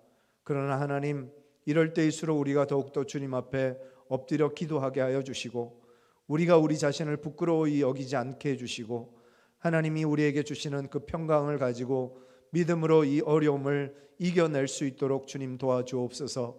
그러나 하나님, 이럴 때일수록 우리가 더욱더 주님 앞에 엎드려 기도하게 하여 주시고 우리가 우리 자신을 부끄러워히 여기지 않게 해주시고 하나님이 우리에게 주시는 그 평강을 가지고 믿음으로 이 어려움을 이겨낼 수 있도록 주님 도와주옵소서.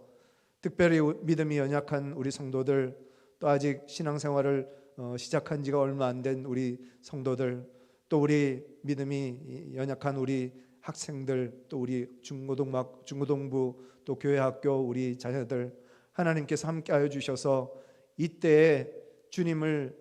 특별히 믿음이 연약한 우리 성도들, 또 아직 신앙생활을 시작한 지가 얼마 안 된 우리 성도들, 또 우리 믿음이 연약한 우리 학생들, 또 우리 중고등부, 또 교회 학교 우리 자녀들, 하나님께서 함께하여 주셔서 이때에 주님을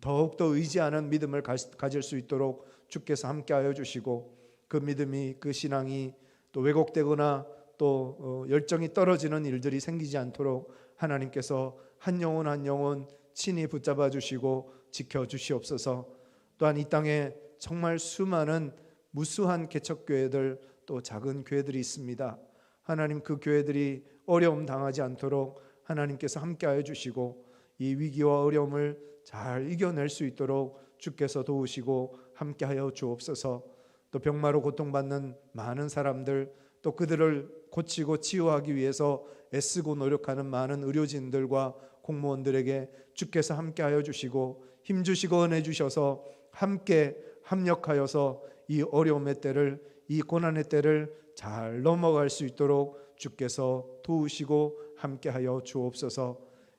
더욱더 의지하는 믿음을 가질 수 있도록 주께서 함께하여 주시고 그 믿음이, 그 신앙이 또 왜곡되거나 또 열정이 떨어지는 일들이 생기지 않도록 하나님께서 한 영혼 한 영혼 친히 붙잡아 주시고 지켜 주시옵소서. 또한 이 땅에 정말 수많은 무수한 개척교회들, 또 작은 교회들이 있습니다. 하나님, 그 교회들이 어려움 당하지 않도록 하나님께서 함께하여 주시고 이 위기와 어려움을 잘 이겨낼 수 있도록 주께서 도우시고 함께하여 주옵소서. 또 병마로 고통받는 많은 사람들, 또 그들을 고치고 치유하기 위해서 애쓰고 노력하는 많은 의료진들과 공무원들에게 주께서 함께하여 주시고 힘주시고 은혜 주셔서 함께 합력하여서 이 어려움의 때를, 이 고난의 때를 잘 넘어갈 수 있도록 주께서 도우시고 함께하여 주옵소서.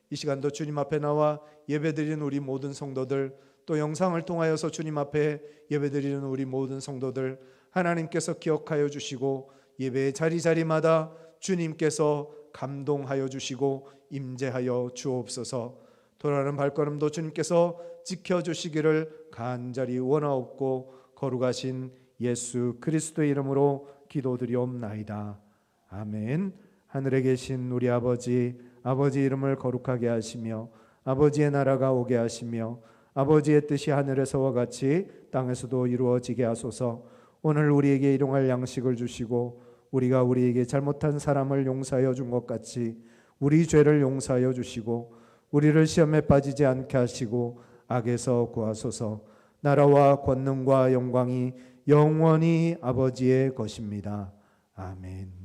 이 시간도 주님 앞에 나와 예배드리는 우리 모든 성도들, 또 영상을 통하여서 주님 앞에 예배드리는 우리 모든 성도들, 하나님께서 기억하여 주시고 예배의 자리자리마다 주님께서 감동하여 주시고 임재하여 주옵소서. 돌아가는 발걸음도 주님께서 지켜주시기를 간절히 원하옵고 거룩하신 예수 그리스도의 이름으로 기도드리옵나이다. 아멘. 하늘에 계신 우리 아버지 이름을 거룩하게 하시며 아버지의 나라가 오게 하시며 아버지의 뜻이 하늘에서와 같이 땅에서도 이루어지게 하소서. 오늘 우리에게 일용할 양식을 주시고 우리가 우리에게 잘못한 사람을 용서하여 준 것 같이 우리 죄를 용서하여 주시고 우리를 시험에 빠지지 않게 하시고 악에서 구하소서. 나라와 권능과 영광이 영원히 아버지의 것입니다. 아멘.